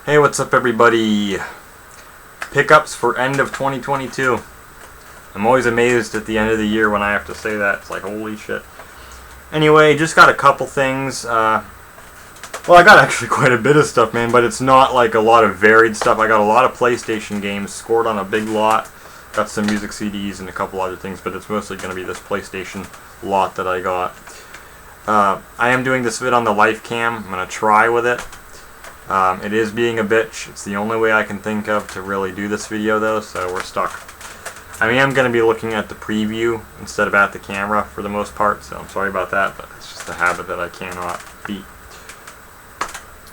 Hey, what's up everybody? Pickups for end of 2022. I'm always amazed at the end of the year when I have to say that. It's like, holy shit. Anyway, just got a couple things. Well, I got actually quite a bit of stuff, man, but it's not like a lot of varied stuff. I got a lot of PlayStation games scored on a big lot. Got some music CDs and a couple other things, but it's mostly going to be this PlayStation lot that I got. I am doing this vid on the life cam. I'm going to try with it. It is being a bitch. It's the only way I can think of to really do this video though, so we're stuck. I am going to be looking at the preview instead of at the camera for the most part, so I'm sorry about that, but it's just a habit that I cannot beat.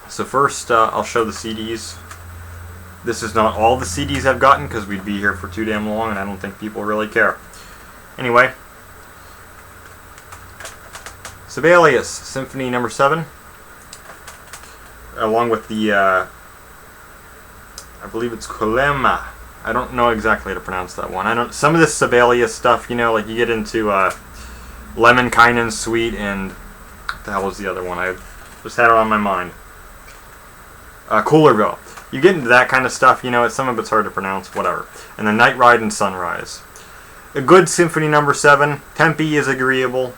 So first, I'll show the CDs. This is not all the CDs I've gotten because we'd be here for too damn long and I don't think people really care. Anyway, Sibelius Symphony No. 7. Along with the, I believe it's Kolema. I don't know exactly how to pronounce that one. Some of this Sibelius stuff, you know, like you get into Lemminkainen Suite and what the hell was the other one? I just had it on my mind. Coolerville. You get into that kind of stuff, you know, some of it's hard to pronounce, whatever. And then Night Ride and Sunrise. A good Symphony No. 7. Tempi is agreeable.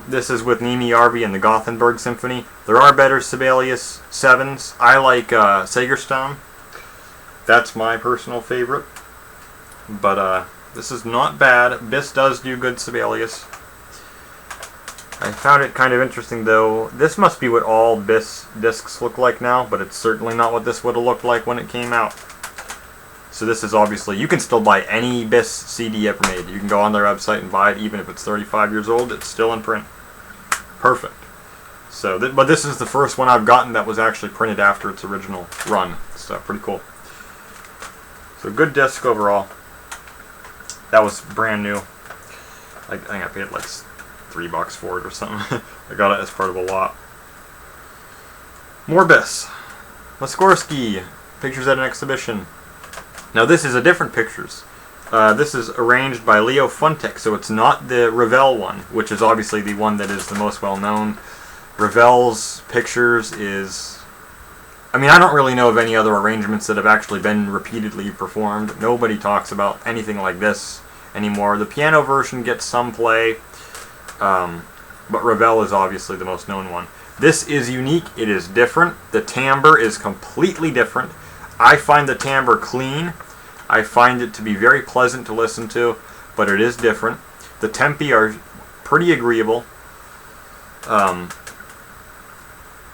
This is with Nimi Arvi and the Gothenburg Symphony. There are better Sibelius 7s. I like Segerstrom. That's my personal favorite. But this is not bad. Bis does do good Sibelius. I found it kind of interesting though. This must be what all Bis discs look like now, but it's certainly not what this would have looked like when it came out. So this is obviously, you can still buy any Bis CD ever made. You can go on their website and buy it even if it's 35 years old. It's still in print. Perfect. So, but this is the first one I've gotten that was actually printed after its original run. So pretty cool. So good disc overall. That was brand new. I think I paid like $3 for it or something. I got it as part of a lot. More Bis. Muskorsky. Pictures at an Exhibition. Now this is a different pictures. This is arranged by Leo Funtek, so it's not the Ravel one, which is obviously the one that is the most well known. Ravel's pictures is... I mean, I don't really know of any other arrangements that have actually been repeatedly performed. Nobody talks about anything like this anymore. The piano version gets some play, but Ravel is obviously the most known one. This is unique. It is different. The timbre is completely different. I find the timbre clean. I find it to be very pleasant to listen to, but it is different. The tempi are pretty agreeable.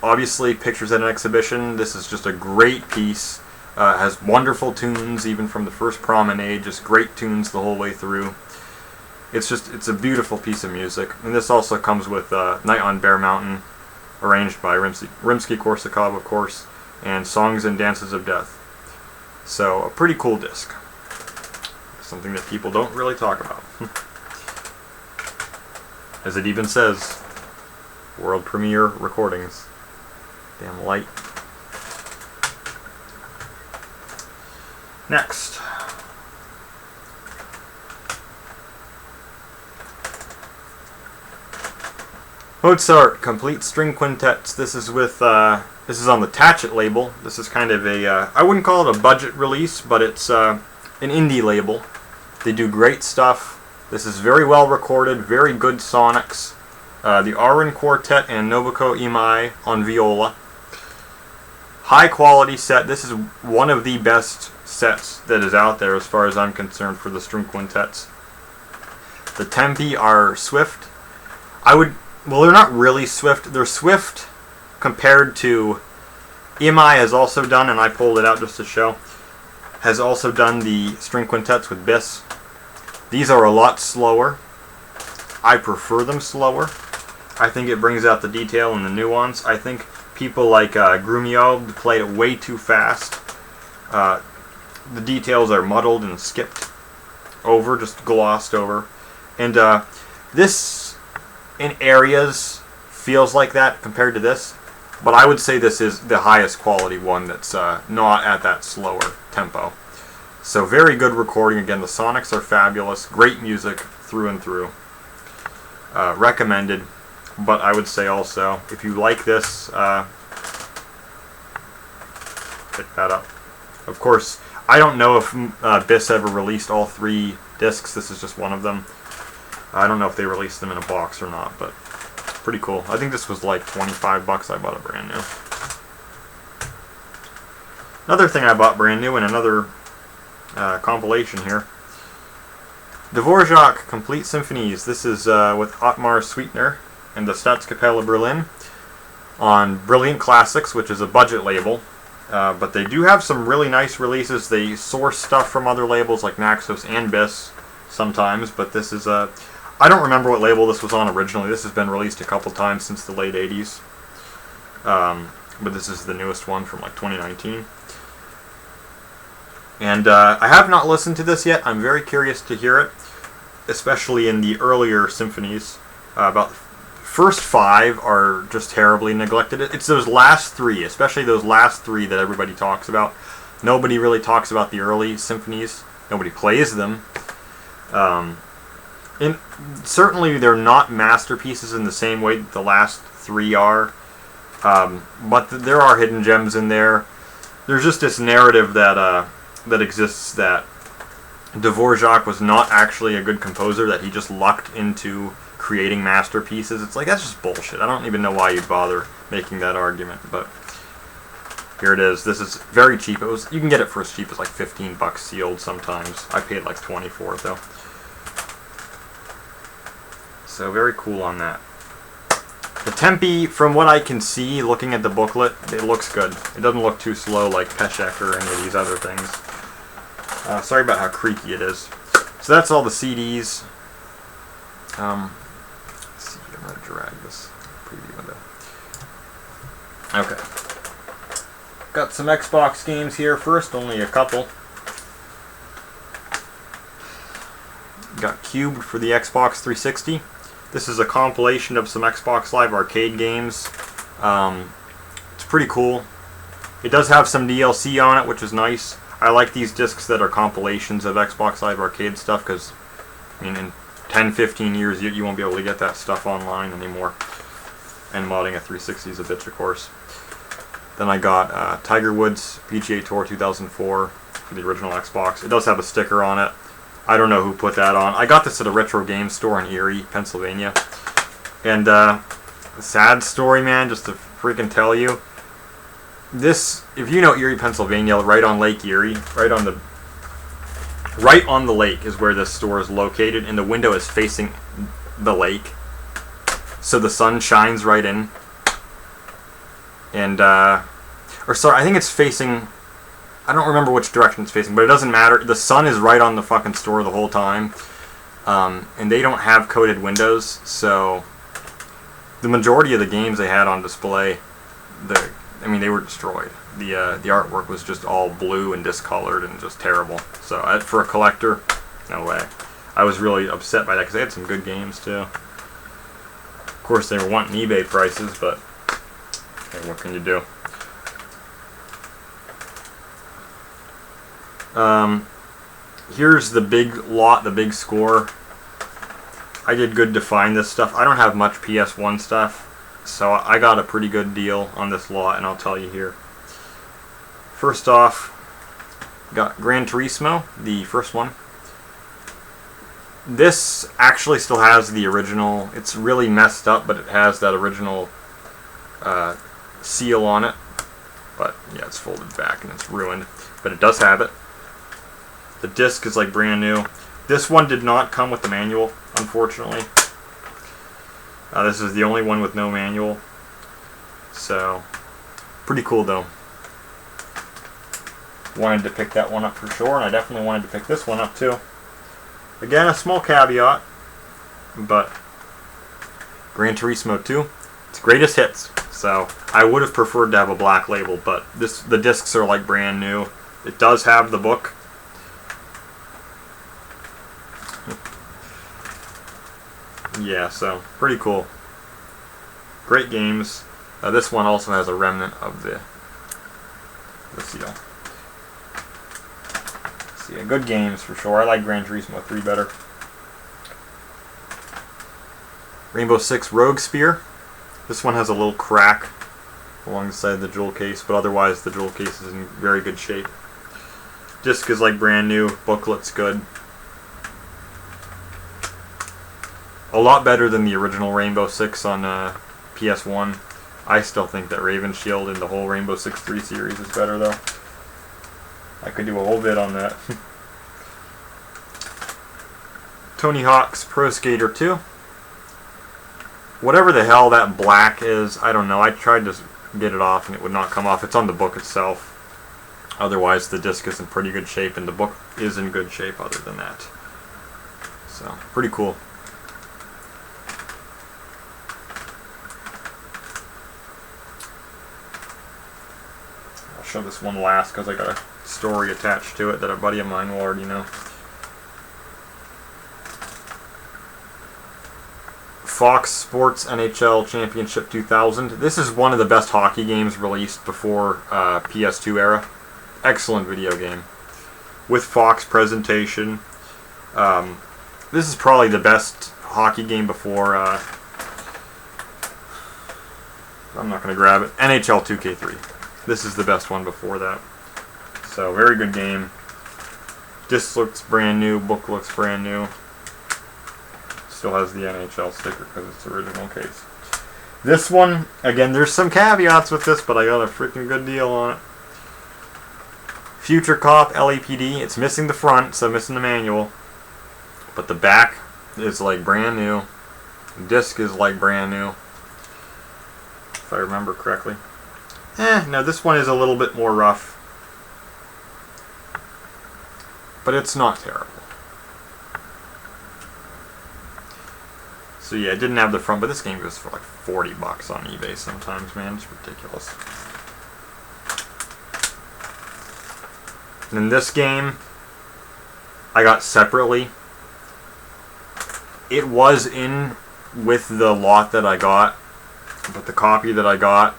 Obviously, Pictures at an Exhibition. This is just a great piece. Has wonderful tunes, even from the first promenade. Just great tunes the whole way through. It's a beautiful piece of music. And this also comes with Night on Bear Mountain, arranged by Rimsky-Korsakov, of course, and Songs and Dances of Death. So, a pretty cool disc. Something that people don't really talk about. As it even says, world premiere recordings. Damn light. Next. Mozart Complete String Quintets. This is with this is on the Tatchet label. This is kind of a I wouldn't call it a budget release, but it's an indie label. They do great stuff. This is very well recorded, very good sonics. The Aron Quartet and Nobuko Imai on viola. High quality set. This is one of the best sets that is out there as far as I'm concerned for the string quintets. The tempi are swift. Well, they're not really swift. They're swift compared to... Imai has also done, and I pulled it out just to show, has also done the string quintets with Bis. These are a lot slower. I prefer them slower. I think it brings out the detail and the nuance. I think people like Grumio played it way too fast. The details are muddled and skipped over, just glossed over. And this, in areas, feels like that compared to this. But I would say this is the highest quality one that's not at that slower tempo. So very good recording. Again, the sonics are fabulous. Great music through and through. Recommended. But I would say also, if you like this, pick that up. Of course, I don't know if BIS ever released all 3 discs. This is just one of them. I don't know if they released them in a box or not, but it's pretty cool. I think this was like 25 bucks. I bought it brand new. Another thing I bought brand new in another compilation here. Dvorak Complete Symphonies. This is with Ottmar Sweetner and the Staatskapelle Berlin on Brilliant Classics, which is a budget label. But they do have some really nice releases. They source stuff from other labels like Naxos and BIS sometimes, but this is a... I don't remember what label this was on originally. This has been released a couple times since the late 80s. But this is the newest one from like 2019. And I have not listened to this yet. I'm very curious to hear it, especially in the earlier symphonies. About the first 5 are just terribly neglected. It's those last 3, especially those last 3 that everybody talks about. Nobody really talks about the early symphonies. Nobody plays them. And certainly they're not masterpieces in the same way that the last 3 are. But there are hidden gems in there. There's just this narrative that that exists that Dvorak was not actually a good composer, that he just lucked into creating masterpieces. It's like, that's just bullshit. I don't even know why you'd bother making that argument, but here it is. This is very cheap. You can get it for as cheap as like 15 bucks sealed sometimes. I paid like 20 for it though. So very cool on that. The tempi, from what I can see looking at the booklet, it looks good. It doesn't look too slow like Peszek or any of these other things. Sorry about how creaky it is. So that's all the CDs. Let's see, I'm going to drag this preview window. Okay. Got some Xbox games here first, only a couple. Got Cubed for the Xbox 360. This is a compilation of some Xbox Live Arcade games. It's pretty cool. It does have some DLC on it, which is nice. I like these discs that are compilations of Xbox Live Arcade stuff, because I mean, in 10-15 years you won't be able to get that stuff online anymore. And modding a 360 is a bitch, of course. Then I got Tiger Woods PGA Tour 2004 for the original Xbox. It does have a sticker on it. I don't know who put that on. I got this at a retro game store in Erie, Pennsylvania. And sad story, man, just to freaking tell you. This, if you know Erie, Pennsylvania, right on Lake Erie, right on the lake is where this store is located, and the window is facing the lake, so the sun shines right in. And or sorry, I think it's facing, I don't remember which direction it's facing, but it doesn't matter. The sun is right on the fucking store the whole time. And they don't have coated windows, so the majority of the games they had on display, they were destroyed. The artwork was just all blue and discolored and just terrible. So for a collector, no way. I was really upset by that because they had some good games too. Of course, they were wanting eBay prices, but hey, what can you do? Here's the big lot, the big score. I did good to find this stuff. I don't have much PS1 stuff, so I got a pretty good deal on this lot, and I'll tell you here. First off, got Gran Turismo, the first one. This actually still has the original. It's really messed up, but it has that original seal on it. But yeah, it's folded back and it's ruined, but it does have it. The disc is like brand new. This one did not come with the manual, unfortunately. This is the only one with no manual. So, pretty cool though. Wanted to pick that one up for sure, and I definitely wanted to pick this one up too. Again, a small caveat, but Gran Turismo 2, it's greatest hits. So, I would have preferred to have a black label, but the discs are like brand new. It does have the book. Yeah, so pretty cool. Great games. This one also has a remnant of the seal. So yeah, good games for sure. I like Gran Turismo 3 better. Rainbow Six Rogue Spear. This one has a little crack alongside the jewel case, but otherwise the jewel case is in very good shape. Disc is like brand new, booklet's good. A lot better than the original Rainbow Six on PS1. I still think that Raven Shield and the whole Rainbow Six 3 series is better though. I could do a whole bit on that. Tony Hawk's Pro Skater 2. Whatever the hell that black is, I don't know. I tried to get it off and it would not come off. It's on the book itself. Otherwise the disc is in pretty good shape and the book is in good shape other than that. So, pretty cool. I'll show this one last because I got a story attached to it that a buddy of mine will already know. Fox Sports NHL Championship 2000. This is one of the best hockey games released before PS2 era. Excellent video game. With Fox presentation. This is probably the best hockey game before... I'm not going to grab it. NHL 2K3. This is the best one before that. So, very good game. Disc looks brand new. Book looks brand new. Still has the NHL sticker because it's the original case. This one, again, there's some caveats with this, but I got a freaking good deal on it. Future Cop LAPD. It's missing the front, so missing the manual. But the back is like brand new. The disc is like brand new. If I remember correctly. No, this one is a little bit more rough. But it's not terrible. So yeah, it didn't have the front, but this game goes for like $40 on eBay sometimes, man. It's ridiculous. And in this game, I got separately. It was in with the lot that I got, but the copy that I got,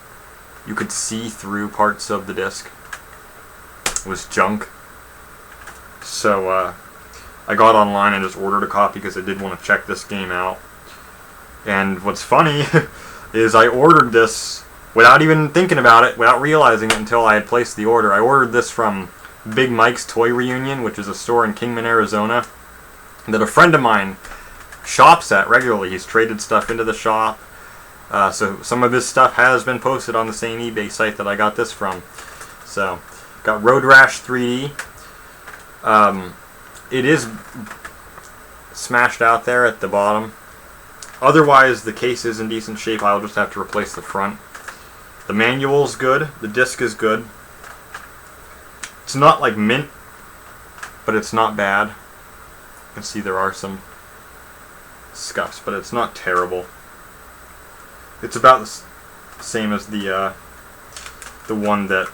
you could see through parts of the disc. It was junk. So I got online and just ordered a copy because I did want to check this game out. And what's funny is I ordered this without even thinking about it, without realizing it until I had placed the order. I ordered this from Big Mike's Toy Reunion, which is a store in Kingman, Arizona, that a friend of mine shops at regularly. He's traded stuff into the shop. So some of his stuff has been posted on the same eBay site that I got this from. So, got Road Rash 3D. It is smashed out there at the bottom. Otherwise, the case is in decent shape. I'll just have to replace the front. The manual's good. The disc is good. It's not like mint, but it's not bad. You can see there are some scuffs, but it's not terrible. It's about the same as the one that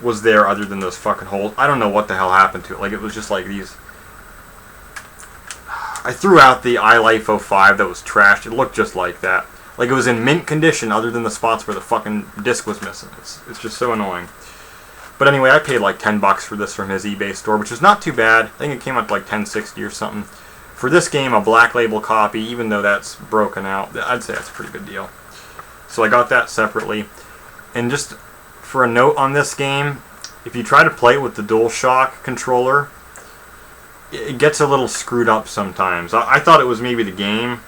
was there, other than those fucking holes. I don't know what the hell happened to it. Like, it was just like these... I threw out the iLife 05 that was trashed. It looked just like that. Like, it was in mint condition, other than the spots where the fucking disc was missing. It's just so annoying. But anyway, I paid like $10 for this from his eBay store, which is not too bad. I think it came up to like $10.60 or something. For this game, a black label copy, even though that's broken out, I'd say that's a pretty good deal. So I got that separately. And just for a note on this game, if you try to play it with the DualShock controller, it gets a little screwed up sometimes. I thought it was maybe the game,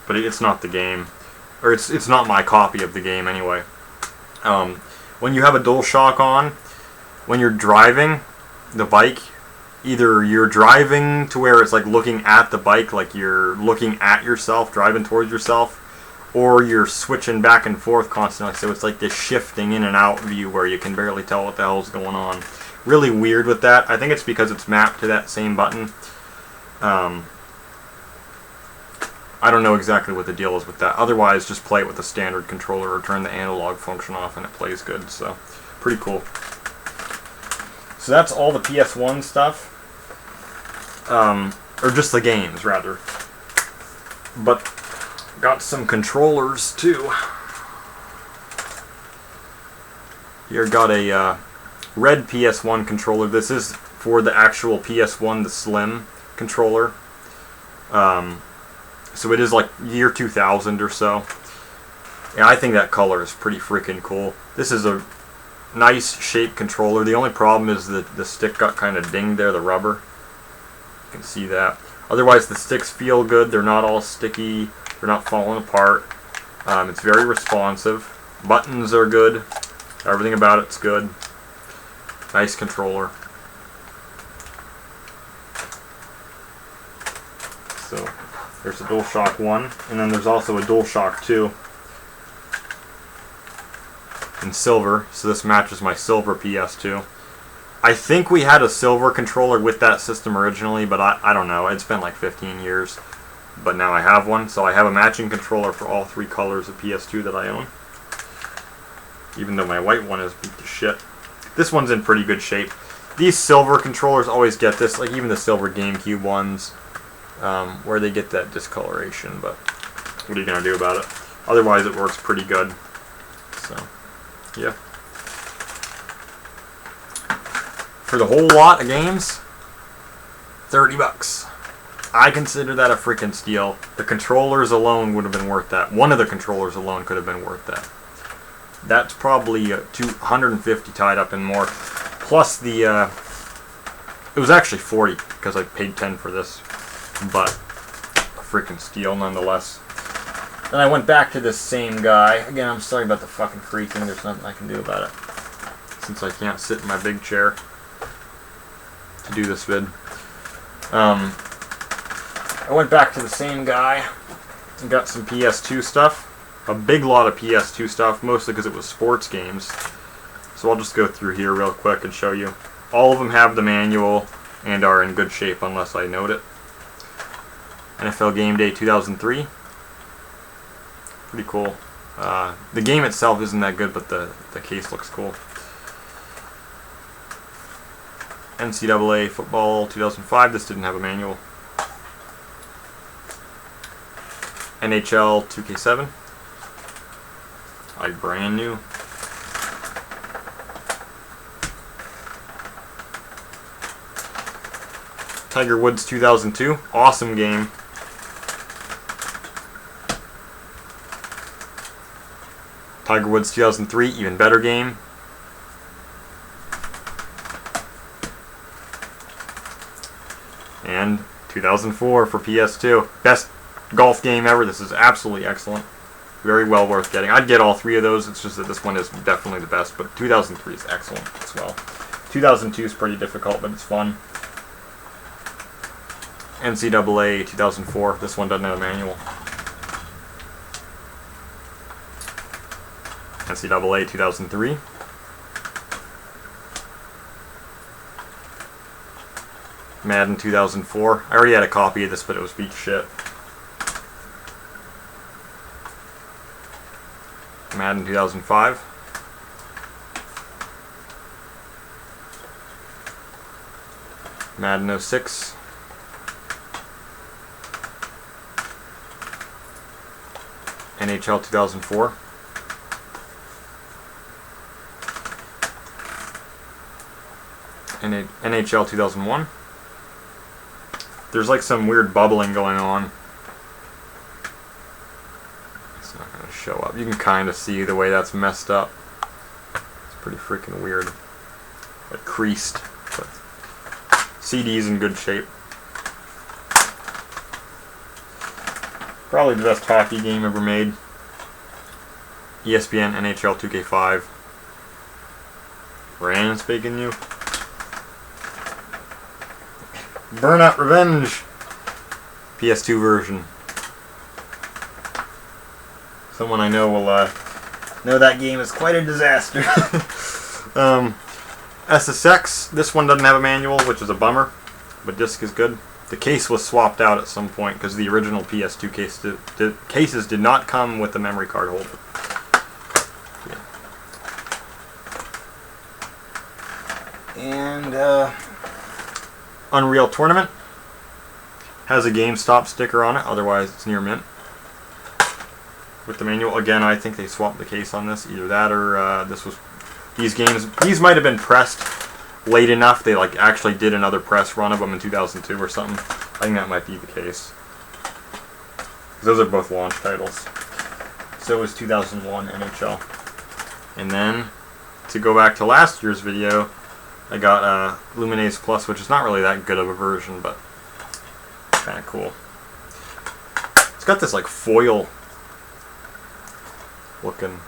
but it's not the game. Or it's not my copy of the game anyway. When you have a DualShock on, when you're driving the bike, either you're driving to where it's like looking at the bike, like you're looking at yourself, driving towards yourself, or you're switching back and forth constantly. So it's like this shifting in and out view where you can barely tell what the hell's going on. Really weird with that. I think it's because it's mapped to that same button. I don't know exactly what the deal is with that. Otherwise, just play it with the standard controller or turn the analog function off and it plays good. So, pretty cool. So that's all the PS1 stuff. Or just the games, rather. But got some controllers, too. Here, got a red PS1 controller. This is for the actual PS1, the Slim controller. So it is like year 2000 or so. Yeah, I think that color is pretty freaking cool. This is a nice shaped controller. The only problem is that the stick got kind of dinged there, the rubber. You can see that. Otherwise, the sticks feel good. They're not all sticky. They're not falling apart. It's very responsive. Buttons are good. Everything about it's good. Nice controller. So there's a DualShock 1, and then there's also a DualShock 2 in silver. So this matches my silver PS2. I think we had a silver controller with that system originally, but I don't know. It's been like 15 years. But now I have one, so I have a matching controller for all 3 colors of PS2 that I own. Even though my white one is beat to shit. This one's in pretty good shape. These silver controllers always get this, like even the silver GameCube ones, where they get that discoloration, but what are you going to do about it? Otherwise it works pretty good. So, yeah. For the whole lot of games, $30. I consider that a freaking steal. The controllers alone would have been worth that. One of the controllers alone could have been worth that. That's probably $250 tied up and more. Plus the, it was actually $40 because I paid $10 for this. But a freaking steal nonetheless. Then I went back to this same guy. Again, I'm sorry about the fucking creaking. There's nothing I can do about it. Since I can't sit in my big chair to do this vid. I went back to the same guy and got some PS2 stuff. A big lot of PS2 stuff, mostly because it was sports games. So I'll just go through here real quick and show you. All of them have the manual and are in good shape unless I note it. NFL Game Day 2003. Pretty cool. The game itself isn't that good, but the case looks cool. NCAA Football 2005. This didn't have a manual. NHL 2K7. Like brand new. Tiger Woods 2002. Awesome game. Tiger Woods 2003. Even better game. And 2004 for PS2. Best golf game ever. This is absolutely excellent. Very well worth getting. I'd get all 3 of those. It's just that this one is definitely the best. But 2003 is excellent as well. 2002 is pretty difficult, but it's fun. NCAA 2004. This one doesn't have a manual. NCAA 2003. Madden 2004. I already had a copy of this, but it was beat shit. Madden 2005. Madden 06. NHL 2004. NHL 2001. There's like some weird bubbling going on. It's not going to show up. You can kind of see the way that's messed up. It's pretty freaking weird. Like creased. But CD's in good shape. Probably the best hockey game ever made. ESPN NHL 2K5. Brand speaking you. Burnout Revenge. PS2 version. Someone I know will know that game is quite a disaster. SSX. This one doesn't have a manual, which is a bummer, but disc is good. The case was swapped out at some point because the original PS2 cases did not come with the memory card holder. Yeah. And Unreal Tournament has a GameStop sticker on it, otherwise it's near mint. With the manual, again, I think they swapped the case on this. Either that or this was these might have been pressed late enough. They like actually did another press run of them in 2002 or something. I think that might be the case. Those are both launch titles. So was 2001 NHL. And then, to go back to last year's video, I got Luminaise Plus, which is not really that good of a version, but kind of cool. It's got this like foil looking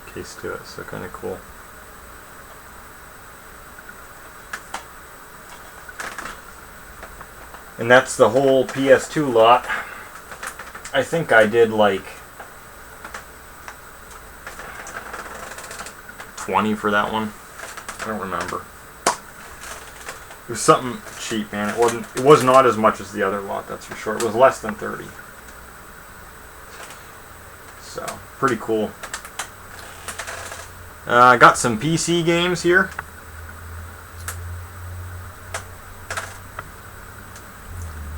case to it, so kind of cool. And that's the whole PS2 lot. I think I did like 20 for that one. I don't remember. It was something cheap, man. It was not as much as the other lot, that's for sure. It was less than 30. So, pretty cool. I got some PC games here.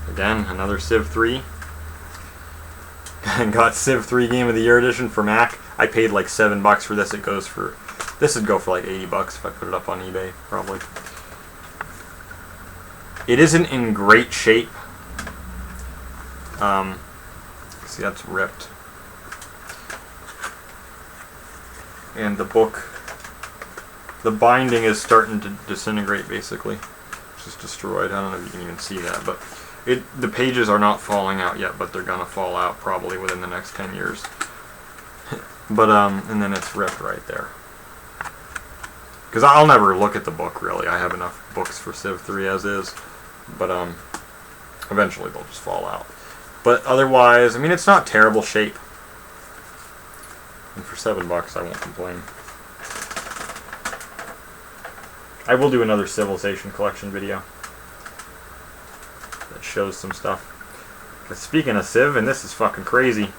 Again, another Civ 3. And got Civ 3 Game of the Year edition for Mac. I paid like $7 for this. This would go for like $80 if I put it up on eBay, probably. It isn't in great shape. See, that's ripped. And the book, the binding is starting to disintegrate, basically. It's just destroyed. I don't know if you can even see that, but the pages are not falling out yet, but they're gonna fall out probably within the next 10 years. But and then it's ripped right there. Because I'll never look at the book, really. I have enough books for Civ 3 as is. But eventually they'll just fall out. But otherwise, I mean, it's not terrible shape. And for $7, I won't complain. I will do another Civilization collection video that shows some stuff. But speaking of Civ, and this is fucking crazy.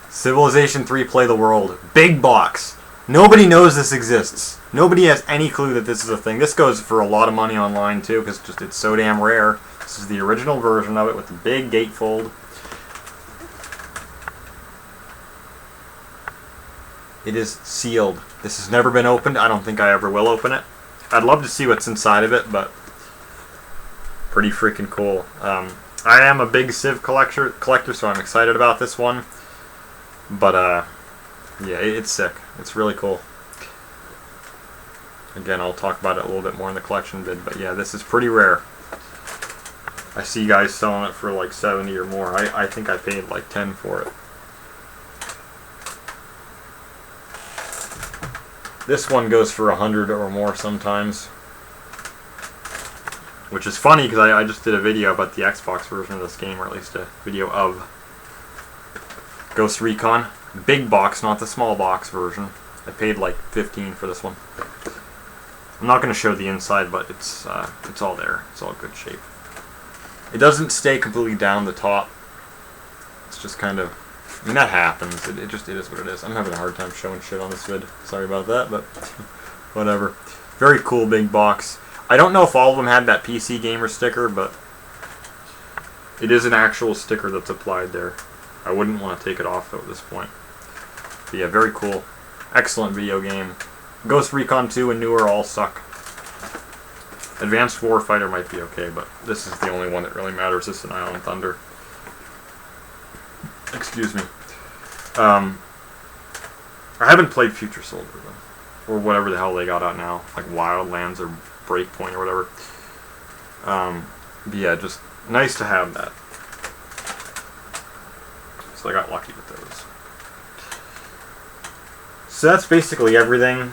Civilization 3 Play the World. Big box. Nobody knows this exists. Nobody has any clue that this is a thing. This goes for a lot of money online too, because it's so damn rare. This is the original version of it with the big gatefold. It is sealed. This has never been opened. I don't think I ever will open it. I'd love to see what's inside of it, but pretty freaking cool. I am a big Civ collector, so I'm excited about this one. But yeah, it's sick. It's really cool. Again, I'll talk about it a little bit more in the collection vid, but yeah, this is pretty rare. I see guys selling it for like 70 or more. I think I paid like 10 for it. This one goes for 100 or more sometimes. Which is funny because I just did a video about the Xbox version of this game, or at least a video of Ghost Recon. Big box, not the small box version. I paid like 15 for this one. I'm not going to show the inside, but it's all there. It's all good shape. It doesn't stay completely down the top. It's just kind of, I mean, that happens. It is what it is. I'm having a hard time showing shit on this vid. Sorry about that, but whatever. Very cool big box. I don't know if all of them had that PC Gamer sticker, but it is an actual sticker that's applied there. I wouldn't want to take it off though at this point. But yeah, very cool. Excellent video game. Ghost Recon 2 and newer all suck. Advanced Warfighter might be okay, but this is the only one that really matters. This is an Island Thunder. Excuse me. I haven't played Future Soldier though, or whatever the hell they got out now, like Wildlands or Breakpoint or whatever. But yeah, just nice to have that. So I got lucky with those. So that's basically everything.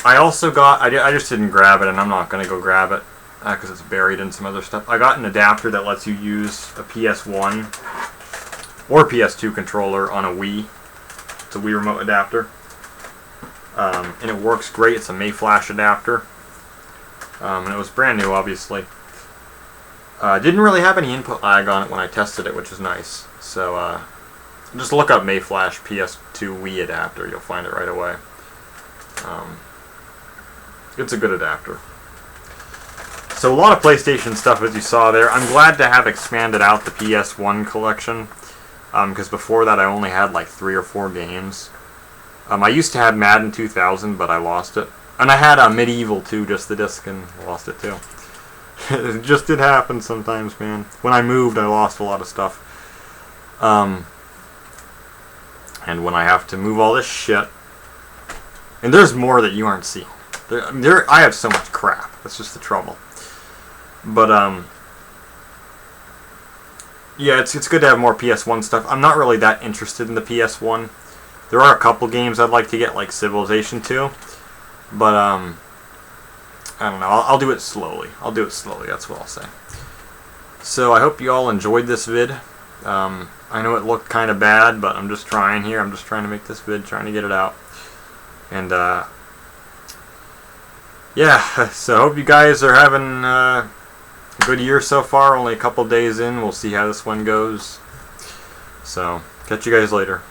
I also got, I just didn't grab it, and I'm not going to go grab it because it's buried in some other stuff. I got an adapter that lets you use a PS1 or PS2 controller on a Wii. It's a Wii remote adapter. And it works great. It's a Mayflash adapter. And it was brand new, obviously. Didn't really have any input lag on it when I tested it, which is nice. So just look up Mayflash PS2 Wii adapter. You'll find it right away. It's a good adapter. So a lot of PlayStation stuff, as you saw there. I'm glad to have expanded out the PS1 collection, because before that I only had like 3 or 4 games. I used to have Madden 2000, but I lost it. And I had Medieval 2, just the disc, and lost it too. It just did happen sometimes, man. When I moved, I lost a lot of stuff. And when I have to move all this shit, and there's more that you aren't seeing. I have so much crap. That's just the trouble. But yeah, it's good to have more PS1 stuff. I'm not really that interested in the PS1. There are a couple games I'd like to get, like Civilization 2, but I don't know. I'll do it slowly. That's what I'll say. So I hope you all enjoyed this vid. I know it looked kind of bad, but I'm just trying here. I'm just trying to make this vid, trying to get it out. And yeah, so I hope you guys are having a good year so far. Only a couple days in. We'll see how this one goes. So catch you guys later.